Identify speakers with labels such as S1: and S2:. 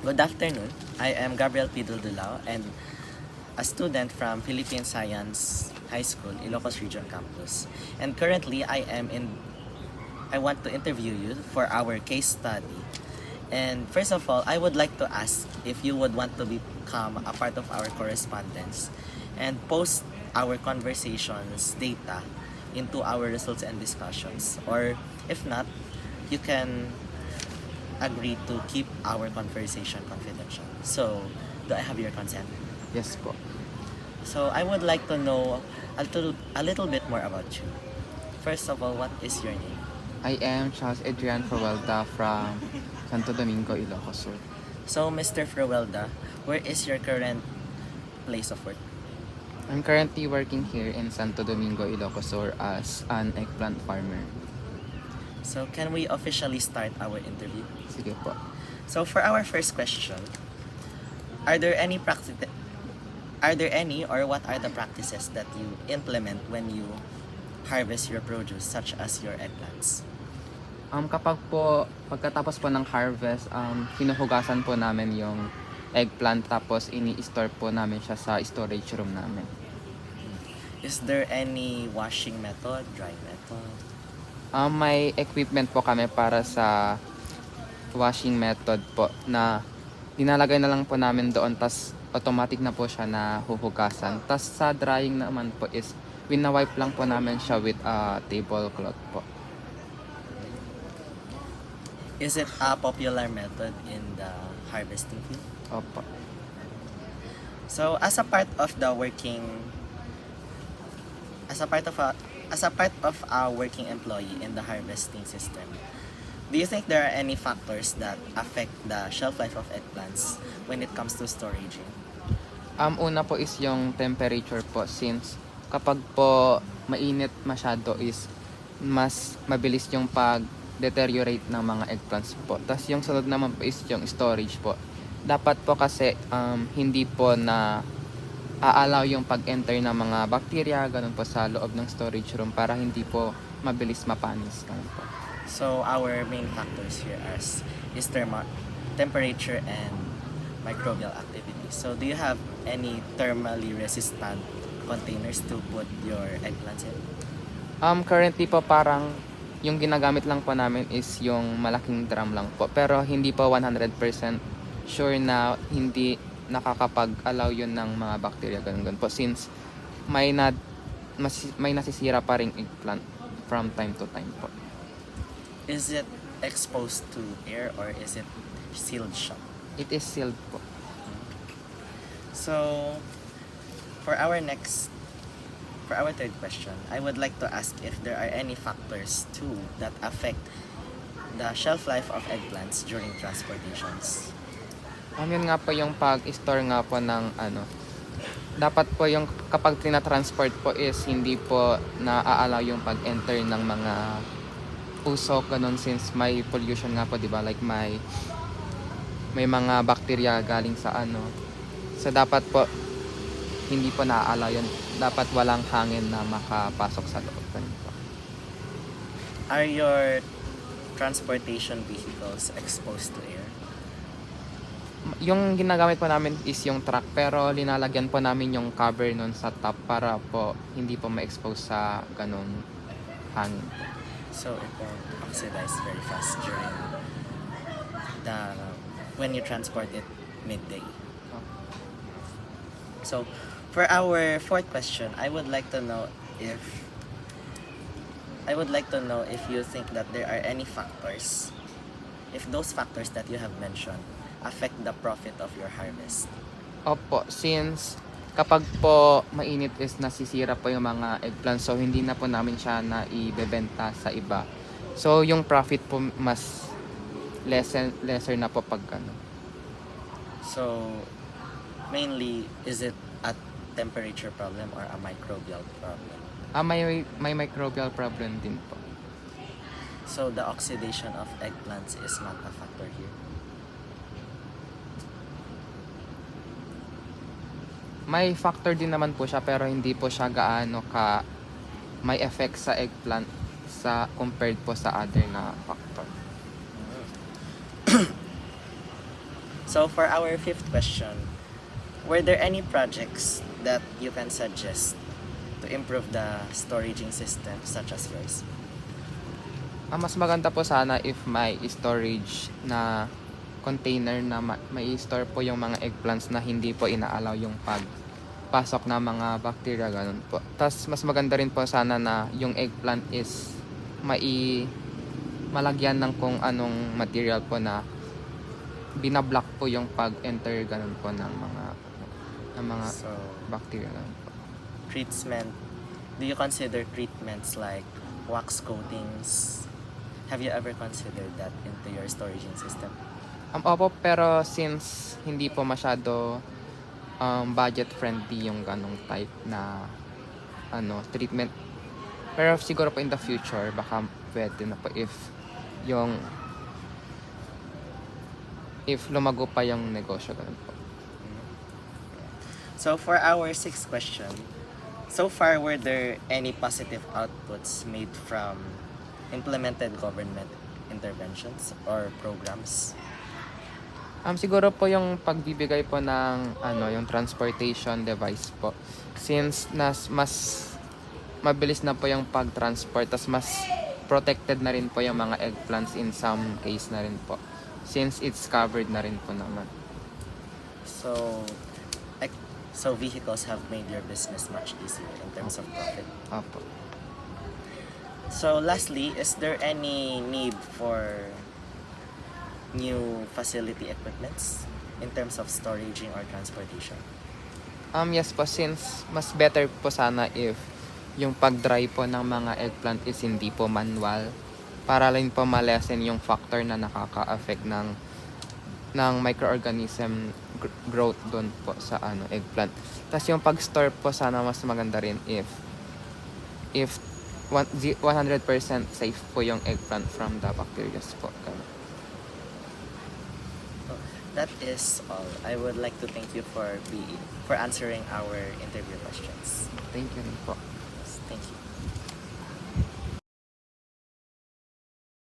S1: Good afternoon. I am Gabriel P. Duldulao and a student from Philippine Science High School, Ilocos Region Campus. And currently, I want to interview you for our case study. And first of all, I would like to ask if you would want to become a part of our correspondence and post our conversations data into our results and discussions. Or if not, you can agree to keep our conversation confidential. So, do I have your consent?
S2: Yes po.
S1: So, I would like to know a little bit more about you. First of all, what is your name?
S2: I am Charles Adrian Fruelta from Santo Domingo, Ilocos Sur.
S1: So, Mr. Fruelda, where is your current place of work?
S2: I'm currently working here in Santo Domingo, Ilocos Sur as an eggplant farmer.
S1: So, can we officially start our interview?
S2: Sige po.
S1: So, for our first question, are there any or what are the practices that you implement when you harvest your produce such as your eggplants?
S2: Pagkatapos po ng harvest, hinuhugasan po namin yung eggplant tapos ini-store po namin siya sa storage room namin.
S1: Is there any washing method, dry method?
S2: May equipment po kami para sa washing method po na dinalagay na lang po namin doon tas automatic na po siya na huhugasan. Tas sa drying naman po is wina-wipe lang po namin siya with a tablecloth po.
S1: Is it a popular method in the harvesting field?
S2: Opo.
S1: So, as a part of a working employee in the harvesting system, do you think there are any factors that affect the shelf life of eggplants when it comes to storage?
S2: Una po is yung temperature po since kapag po mainit masyado is mas mabilis yung pag-deteriorate ng mga eggplants po. Tapos yung sunod naman po is yung storage po. Dapat po kasi hindi po na allow yung pag-enter ng mga bacteria, ganun po sa loob ng storage room para hindi po mabilis mapanis. Ganun po.
S1: So, our main factors here is temperature and microbial activity. So, do you have any thermally resistant containers to put your eggplants in?
S2: Currently po parang yung ginagamit lang po namin is yung malaking drum lang po. Pero hindi po 100% sure na hindi nakakapag-allow yun ng mga bacteria ganun po since may nasisira pa ring eggplant from time to time po.
S1: Is it exposed to air or is it sealed shut?
S2: It is sealed po.
S1: So, for our third question, I would like to ask if there are any factors too that affect the shelf life of eggplants during transportations.
S2: Yun nga po yung pag-store nga po ng dapat po yung kapag tinatransport po is hindi po na-allow yung pag-enter ng mga usok ganun since may pollution nga po, di ba? Like may mga bacteria galing sa So dapat po hindi po na-allow yun. Dapat walang hangin na makapasok sa loob. Ganun po.
S1: Are your transportation vehicles exposed to air?
S2: Yung ginagamit po namin is yung truck pero linalagyan po namin yung cover nun sa top para po hindi po ma-expose sa ganun hangin po.
S1: So it won't oxidize very fast when you transport it midday. So for our fourth question, I would like to know if you think that there are any factors, if those factors that you have mentioned affect the profit of your harvest.
S2: Opo, since kapag po mainit is nasisira po yung mga eggplants so hindi na po namin siya na ibebenta sa iba. So yung profit po mas lesser na po pag
S1: So mainly, is it a temperature problem or a microbial problem?
S2: May microbial problem din po.
S1: So the oxidation of eggplants is not a factor here.
S2: May factor din naman po siya pero hindi po siya gaano ka may effect sa eggplant sa compared po sa other na factor.
S1: So for our fifth question, were there any projects that you can suggest to improve the storaging system such as yours?
S2: Mas maganda po sana if may storage na container na may store po yung mga eggplants na hindi po inaalaw yung pagpasok ng mga bacteria, ganun po. Tapos mas maganda rin po sana na yung eggplant is malagyan ng kung anong material po na binablock po yung pag-enter, ganun po, ng mga
S1: So,
S2: bacteria, ganun po.
S1: treatment, do you consider treatments like wax coatings? Have you ever considered that into your storaging system?
S2: Opo, pero since hindi po masyado budget friendly yung ganong type na treatment. Pero siguro po in the future baka pwede na po if lumago pa yung negosyo, ganun po.
S1: So for our sixth question, so far were there any positive outputs made from implemented government interventions or programs?
S2: Siguro po yung pagbibigay po ng yung transportation device po. Since mas mabilis na po yung pag-transport, tas mas protected na rin po yung mga eggplants in some case na rin po. Since it's covered na rin po naman.
S1: So vehicles have made your business much easier in terms of profit.
S2: Opo.
S1: So lastly, is there any need for new facility equipments in terms of storaging or transportation?
S2: Yes po, since mas better po sana if yung pag-dry po ng mga eggplant is hindi po manual, para rin po ma-lessen yung factor na nakaka-affect ng microorganism growth doon po sa eggplant. Tapos yung pag-store po sana mas maganda rin if 100% safe po yung eggplant from the bacteria po.
S1: That is all. I would like to thank you for answering our interview questions.
S2: Thank you rin po.
S1: Thank you.